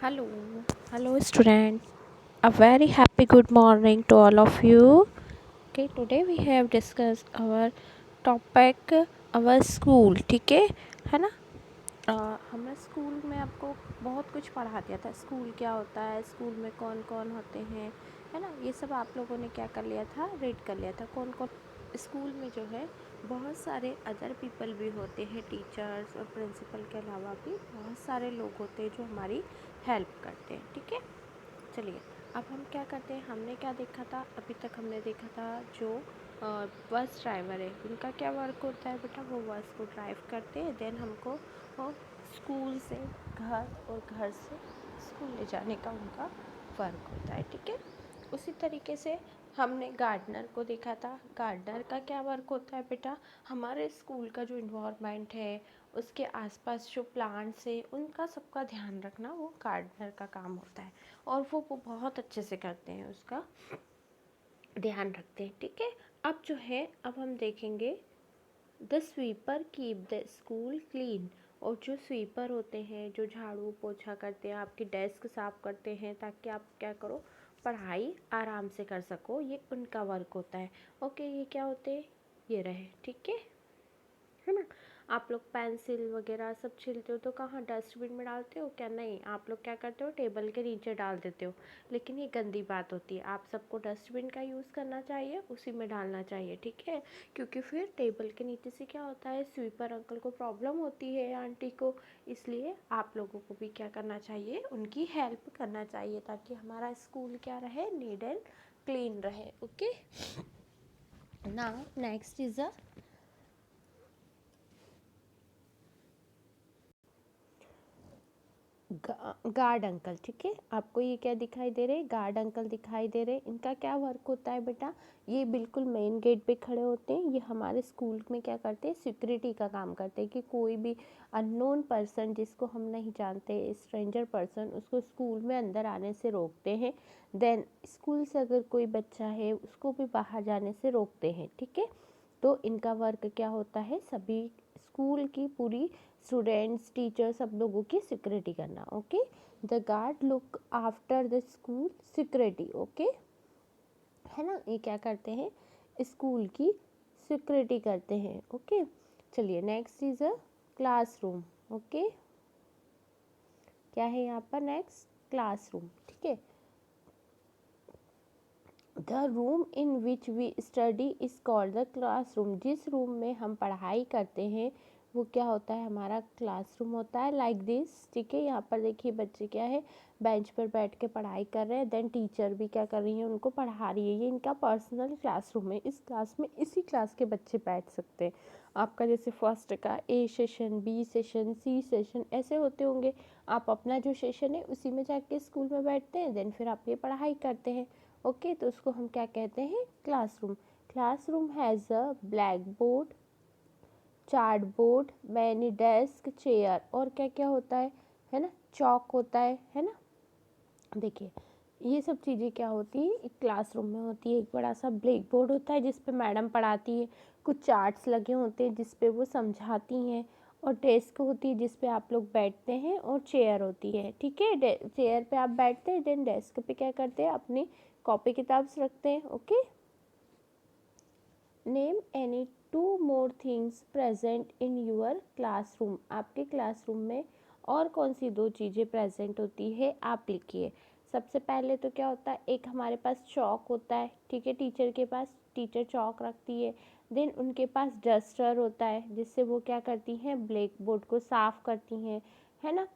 Hello, hello student. A very happy good morning to all of you. Okay, today we have discussed our topic our school. ठीक है ना। हमने school में आपको बहुत कुछ पढ़ा दिया था। स्कूल क्या होता है, स्कूल में कौन कौन होते हैं, है ना। ये सब आप लोगों ने क्या कर लिया था, रीड कर लिया था। कौन कौन स्कूल में जो है बहुत सारे अदर पीपल भी होते हैं, टीचर्स और प्रिंसिपल के अलावा भी बहुत सारे लोग होते हैं जो हमारी हेल्प करते हैं। ठीक है, चलिए अब हम क्या करते हैं। हमने क्या देखा था, अभी तक हमने देखा था जो बस ड्राइवर है उनका क्या वर्क होता है बेटा, वो बस को ड्राइव करते हैं। देन हमको वो स्कूल से घर और घर से स्कूल ले जाने का उनका वर्क होता है। ठीक है, उसी तरीके से हमने गार्डनर को देखा था। गार्डनर का क्या वर्क होता है बेटा, हमारे स्कूल का जो इन्वायरमेंट है उसके आसपास जो प्लांट्स है उनका सबका ध्यान रखना वो गार्डनर का काम होता है। और वो बहुत अच्छे से करते हैं, उसका ध्यान रखते हैं। ठीक है, अब जो है अब हम देखेंगे the sweeper keep the school clean. और जो स्वीपर होते हैं, जो झाड़ू पोछा करते हैं, आपकी डेस्क साफ करते हैं ताकि आप क्या करो, पढ़ाई आराम से कर सको, ये उनका वर्क होता है। ओके, ये क्या होते हैं, ये रहे। ठीक है ना। आप लोग पेंसिल वगैरह सब छीलते हो तो कहाँ, डस्टबिन में डालते हो क्या? नहीं, आप लोग क्या करते हो, टेबल के नीचे डाल देते हो। लेकिन ये गंदी बात होती है, आप सबको डस्टबिन का यूज़ करना चाहिए, उसी में डालना चाहिए। ठीक है, क्योंकि फिर टेबल के नीचे से क्या होता है, स्वीपर अंकल को प्रॉब्लम होती है, आंटी को। इसलिए आप लोगों को भी क्या करना चाहिए, उनकी हेल्प करना चाहिए ताकि हमारा स्कूल क्या रहे, नीट एंड क्लीन रहे। Okay, now next is a guard uncle. ठीक है, आपको ये क्या दिखाई दे रहे, गार्ड अंकल दिखाई दे रहे। इनका क्या वर्क होता है बेटा, ये बिल्कुल मेन गेट पे खड़े होते हैं। ये हमारे स्कूल में क्या करते हैं, सिक्योरिटी का काम करते हैं कि कोई भी अननोन पर्सन जिसको हम नहीं जानते, स्ट्रेंजर पर्सन, उसको स्कूल में अंदर आने से रोकते हैं। देन स्कूल से अगर कोई बच्चा है उसको भी बाहर जाने से रोकते हैं। ठीक है, तो इनका वर्क क्या होता है, सभी स्कूल की पूरी स्टूडेंट्स, टीचर, सब लोगों की सिक्योरिटी करना। Okay, the guard look after the school security. Okay, है ना, ये क्या करते हैं, स्कूल की सिक्योरिटी करते हैं। ओके, चलिए next is a classroom. Okay, क्या है यहाँ पर, नेक्स्ट क्लासरूम। ठीक है, the room in which we study is called the classroom. जिस रूम में हम पढ़ाई करते हैं वो क्या होता है, हमारा क्लासरूम होता है। Like this. ठीक है, यहाँ पर देखिए बच्चे क्या है, बेंच पर बैठ के पढ़ाई कर रहे हैं। देन टीचर भी क्या कर रही है, उनको पढ़ा रही है। ये इनका पर्सनल क्लासरूम है। इस क्लास में इसी क्लास के बच्चे बैठ सकते हैं। आपका जैसे फर्स्ट का A session, B session, C session ऐसे होते होंगे। आप अपना जो सेशन है उसी में जाके स्कूल में बैठते हैं, देन फिर आप ये पढ़ाई करते हैं। ओके, तो उसको हम क्या कहते हैं, classroom. Classroom has a black board, chart board, many desk, chair, और क्या क्या होता है ना, चौक होता है ना। देखिए ये सब चीज़ें क्या होती है, एक क्लासरूम में होती है। एक बड़ा सा ब्लैक बोर्ड होता है जिस पे मैडम पढ़ाती है, कुछ चार्ट्स लगे होते हैं जिस पे वो समझाती हैं, और डेस्क होती है जिस पे आप लोग बैठते हैं, और चेयर होती है। ठीक है, चेयर पे आप बैठते हैं, देन डेस्क पे क्या करते हैं, अपनी कॉपी किताब रखते हैं। Okay, name any two more things present in your classroom. आपके क्लासरूम में और कौन सी दो चीज़ें प्रेजेंट होती है, आप लिखिए। सबसे पहले तो क्या होता है, एक हमारे पास चॉक होता है। ठीक है, टीचर के पास, टीचर चॉक रखती है। देन उनके पास डस्टर होता है जिससे वो क्या करती हैं, ब्लैक बोर्ड को साफ करती हैं, है ना।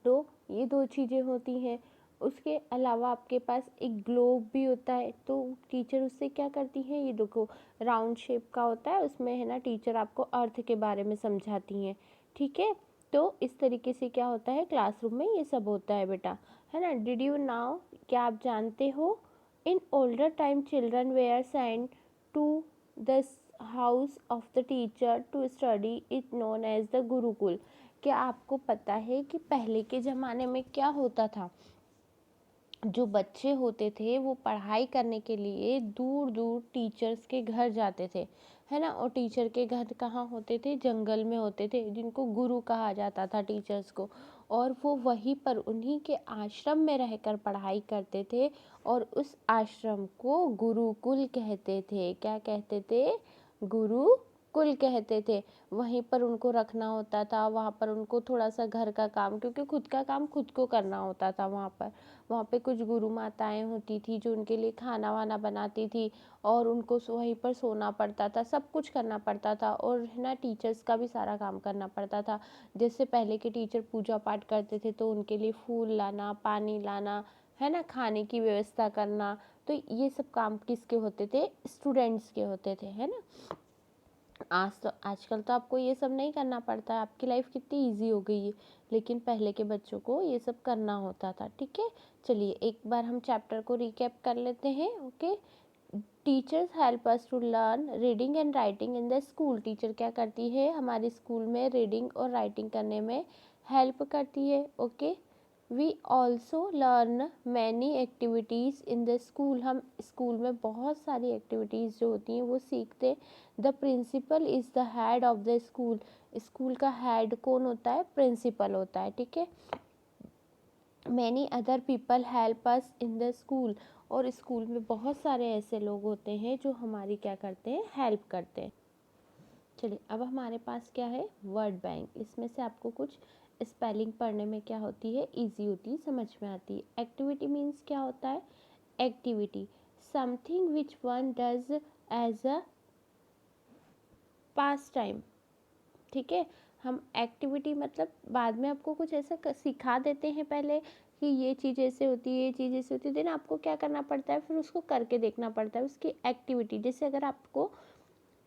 तो ये दो चीज़ें होती हैं। उसके अलावा आपके पास एक ग्लोब भी होता है, तो टीचर उससे क्या करती हैं, ये देखो राउंड शेप का होता है, उसमें है ना टीचर आपको अर्थ के बारे में समझाती हैं। ठीक है, तो इस तरीके से क्या होता है, क्लासरूम में ये सब होता है बेटा, है ना। डिड यू नाउ, क्या आप जानते हो, in older time children were sent to the house of the teacher to study, it known as the gurukul. क्या आपको पता है कि पहले के ज़माने में क्या होता था, जो बच्चे होते थे वो पढ़ाई करने के लिए दूर दूर टीचर्स के घर जाते थे, है ना। और टीचर के घर कहाँ होते थे, जंगल में होते थे, जिनको गुरु कहा जाता था टीचर्स को। और वो वहीं पर उन्हीं के आश्रम में रहकर पढ़ाई करते थे और उस आश्रम को गुरुकुल कहते थे। क्या कहते थे? गुरुकुल कहते थे। वहीं पर उनको रखना होता था, वहाँ पर उनको थोड़ा सा घर का काम, क्योंकि खुद का काम खुद को करना होता था वहाँ पे कुछ गुरु माताएं होती थी जो उनके लिए खाना वाना बनाती थी और उनको वहीं पर सोना पड़ता था, सब कुछ करना पड़ता था। और है ना, टीचर्स का भी सारा काम करना पड़ता था। जैसे पहले के टीचर पूजा पाठ करते थे तो उनके लिए फूल लाना, पानी लाना, है ना, खाने की व्यवस्था करना, तो ये सब काम किसके होते थे? स्टूडेंट्स के होते थे, है ना। आजकल तो आपको ये सब नहीं करना पड़ता है, आपकी लाइफ कितनी इजी हो गई है, लेकिन पहले के बच्चों को ये सब करना होता था। ठीक है, चलिए एक बार हम चैप्टर को रिकैप कर लेते हैं। Okay, teachers help us to learn reading and writing in the school. Teacher क्या करती है? हमारे स्कूल में रीडिंग और राइटिंग करने में हेल्प करती है। Okay, we also learn many activities in the school. हम स्कूल में बहुत सारी एक्टिविटीज़ जो होती हैं वो सीखते। The principal is the head of the school. School का हेड कौन होता है? प्रिंसिपल होता है। ठीक है, many other people help us in the school. और स्कूल में बहुत सारे ऐसे लोग होते हैं जो हमारी क्या करते हैं? हेल्प करते हैं। चलिए अब हमारे पास क्या है? Word bank. इसमें से आपको कुछ स्पेलिंग पढ़ने में क्या होती है? इजी होती है, समझ में आती है। एक्टिविटी मीन्स क्या होता है? Activity something which one does as a pass time. ठीक है, हम एक्टिविटी मतलब बाद में आपको कुछ ऐसा सिखा देते हैं पहले कि ये चीज़ ऐसे होती है, ये चीज़ ऐसे होती है, देन आपको क्या करना पड़ता है? फिर उसको करके देखना पड़ता है, उसकी एक्टिविटी। जैसे अगर आपको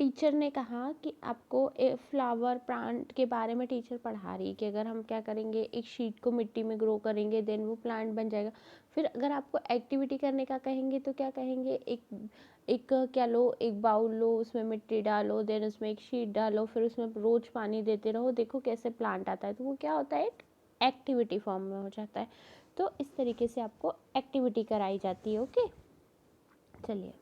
टीचर ने कहा कि आपको एक फ्लावर प्लांट के बारे में टीचर पढ़ा रही है कि अगर हम क्या करेंगे, एक शीट को मिट्टी में ग्रो करेंगे देन वो प्लांट बन जाएगा। फिर अगर आपको एक्टिविटी करने का कहेंगे तो क्या कहेंगे? एक एक क्या लो, एक बाउल लो, उसमें मिट्टी डालो, देन उसमें एक शीट डालो, फिर उसमें रोज पानी देते रहो, देखो कैसे प्लांट आता है। तो वो क्या होता है? एक एक्टिविटी फॉर्म में हो जाता है। तो इस तरीके से आपको एक्टिविटी कराई जाती है। ओके, चलिए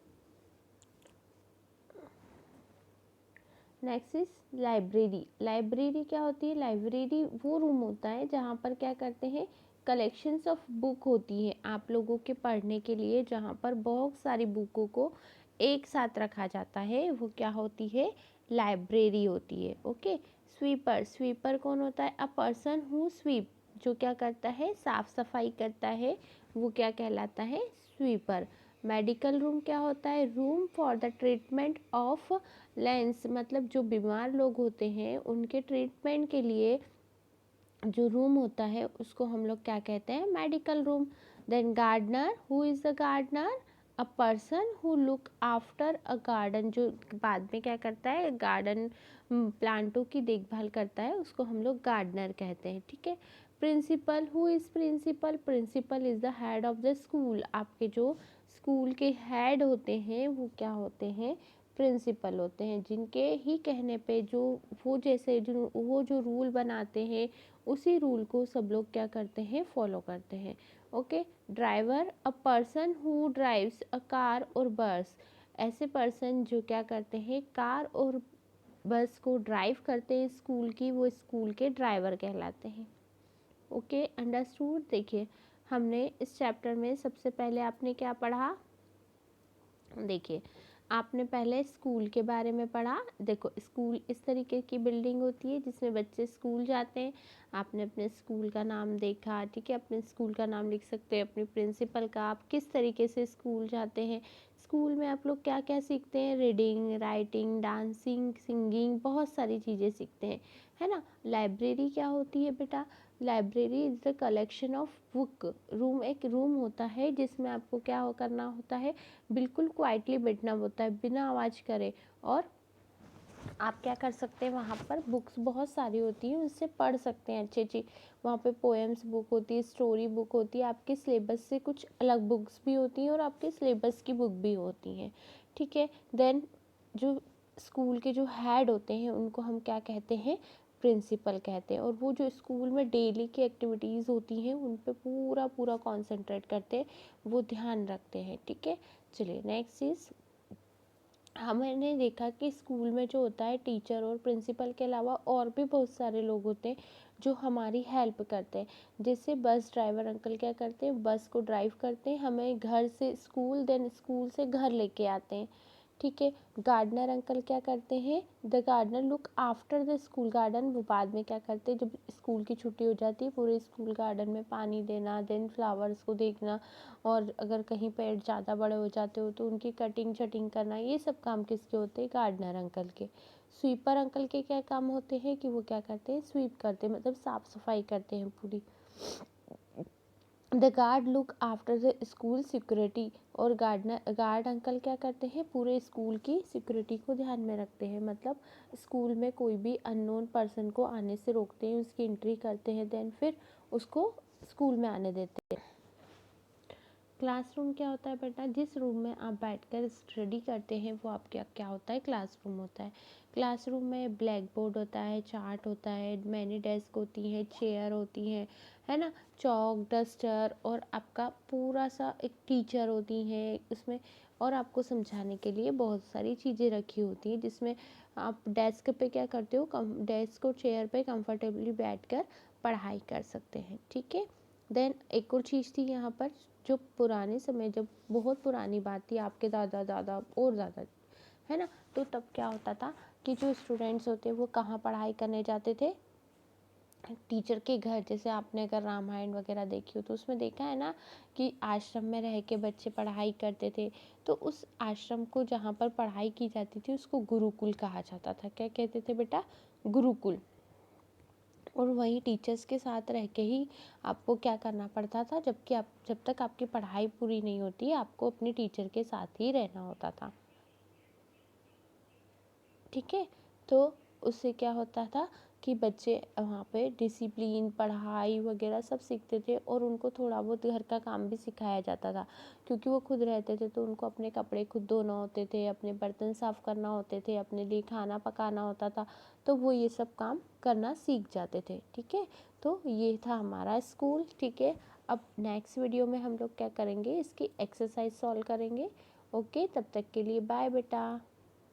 नेक्स्ट इज लाइब्रेरी। लाइब्रेरी क्या होती है? लाइब्रेरी वो रूम होता है जहाँ पर क्या करते हैं? कलेक्शंस ऑफ बुक होती है आप लोगों के पढ़ने के लिए, जहाँ पर बहुत सारी बुकों को एक साथ रखा जाता है, वो क्या होती है? लाइब्रेरी होती है। Okay, sweeper. स्वीपर कौन होता है? अ पर्सन हु स्वीप, जो क्या करता है? साफ सफाई करता है, वो क्या कहलाता है? स्वीपर। मेडिकल रूम क्या होता है? Room for the treatment of lens, मतलब जो बीमार लोग होते हैं उनके ट्रीटमेंट के लिए जो रूम होता है उसको हम लोग क्या कहते हैं? Medical room. Then gardener. Who is the gardener? A person who look after a garden, जो बाद में क्या करता है? गार्डन प्लांटों की देखभाल करता है, उसको हम लोग गार्डनर कहते हैं। ठीक है, principal. Who is principal? Principal is the head of the school. आपके जो स्कूल के हेड होते हैं वो क्या होते हैं? प्रिंसिपल होते हैं, जिनके ही कहने पे जो वो जो रूल बनाते हैं उसी रूल को सब लोग क्या करते हैं? फॉलो करते हैं। Okay, driver. A person who drives a car और बस। ऐसे पर्सन जो क्या करते हैं? कार और बस को ड्राइव करते हैं स्कूल की, वो स्कूल के ड्राइवर कहलाते हैं। Okay, understood. देखिए हमने इस चैप्टर में सबसे पहले आपने क्या पढ़ा? देखिए आपने पहले स्कूल के बारे में पढ़ा। देखो स्कूल इस तरीके की बिल्डिंग होती है जिसमें बच्चे स्कूल जाते हैं। आपने अपने स्कूल का नाम देखा, ठीक है, अपने स्कूल का नाम लिख सकते हैं, अपने प्रिंसिपल का, आप किस तरीके से स्कूल जाते हैं। स्कूल में आप लोग क्या क्या सीखते हैं? रीडिंग, राइटिंग, डांसिंग, सिंगिंग, बहुत सारी चीज़ें सीखते हैं, है ना। लाइब्रेरी क्या होती है बेटा? Library is the collection of book. Room एक रूम होता है जिसमें आपको क्या करना होता है? बिल्कुल क्वाइटली बैठना होता है, बिना आवाज़ करे, और आप क्या कर सकते हैं? वहाँ पर बुक्स बहुत सारी होती हैं, उससे पढ़ सकते हैं अच्छी अच्छी। वहाँ पे पोएम्स बुक होती है, स्टोरी बुक होती है, आपके सिलेबस से कुछ अलग बुक्स भी होती हैं और आपके सिलेबस की बुक भी होती हैं। ठीक है, देन जो स्कूल के जो हेड होते हैं उनको हम क्या कहते हैं? प्रिंसिपल कहते हैं। और वो जो स्कूल में डेली की एक्टिविटीज़ होती हैं उन पे पूरा पूरा कॉन्सेंट्रेट करते हैं, वो ध्यान रखते हैं। ठीक है, चलिए नेक्स्ट चीज़, हमने देखा कि स्कूल में जो होता है टीचर और प्रिंसिपल के अलावा और भी बहुत सारे लोग होते हैं जो हमारी हेल्प करते हैं। जैसे बस ड्राइवर अंकल क्या करते हैं, बस को ड्राइव करते हैं, हमें घर से स्कूल, देन स्कूल से घर लेके आते हैं, ठीक है। गार्डनर अंकल क्या करते हैं, the gardener look after the school garden, वो बाद में क्या करते हैं, जब स्कूल की छुट्टी हो जाती है पूरे स्कूल गार्डन में पानी देना, देन फ्लावर्स को देखना, और अगर कहीं पेड़ ज़्यादा बड़े हो जाते हो तो उनकी कटिंग शटिंग करना, ये सब काम किसके होते हैं, गार्डनर अंकल के। स्वीपर अंकल के क्या काम होते हैं कि वो क्या करते हैं, स्वीप करते हैं, मतलब साफ सफाई करते हैं पूरी। The guard look after the school security, और गार्ड अंकल क्या करते हैं, पूरे स्कूल की सिक्योरिटी को ध्यान में रखते हैं, मतलब स्कूल में कोई भी अननोन पर्सन को आने से रोकते हैं, उसकी एंट्री करते हैं, देन फिर उसको स्कूल में आने देते हैं। क्लासरूम क्या होता है बेटा, जिस रूम में आप बैठकर स्टडी करते हैं वो आपका क्या होता है, क्लासरूम होता है। क्लासरूम में ब्लैक बोर्ड होता है, चार्ट होता है, मैनी डेस्क होती हैं, चेयर होती हैं, है ना, चौक, डस्टर, और आपका पूरा सा एक टीचर होती हैं उसमें, और आपको समझाने के लिए बहुत सारी चीज़ें रखी होती हैं, जिसमें आप डेस्क पे क्या करते हो, डेस्क और चेयर पे कंफर्टेबली बैठकर पढ़ाई कर सकते हैं, ठीक है। देन एक और चीज़ थी यहाँ पर, जो पुराने समय, जब बहुत पुरानी बात थी, आपके दादा दादा और दादा, है ना, तो तब क्या होता था कि जो स्टूडेंट्स होते वो कहाँ पढ़ाई करने जाते थे, टीचर के घर। जैसे आपने अगर रामायण वगैरह देखी हो तो उसमें देखा है ना कि आश्रम में रह के बच्चे पढ़ाई करते थे, तो उस आश्रम को जहाँ पर पढ़ाई की जाती थी उसको गुरुकुल कहा जाता था। क्या कहते थे बेटा, गुरुकुल। और वहीं टीचर्स के साथ रह के ही आपको क्या करना पड़ता था, जब तक आपकी पढ़ाई पूरी नहीं होती आपको अपने टीचर के साथ ही रहना होता था, ठीक है। तो उससे क्या होता था कि बच्चे वहाँ पे डिसिप्लिन, पढ़ाई वगैरह सब सीखते थे, और उनको थोड़ा बहुत घर का काम भी सिखाया जाता था, क्योंकि वो खुद रहते थे तो उनको अपने कपड़े खुद धोना होते थे, अपने बर्तन साफ़ करना होते थे, अपने लिए खाना पकाना होता था, तो वो ये सब काम करना सीख जाते थे, ठीक है। तो ये था हमारा स्कूल, ठीक है। अब नेक्स्ट वीडियो में हम लोग क्या करेंगे, इसकी एक्सरसाइज सॉल्व करेंगे। ओके, तब तक के लिए बाय बेटा।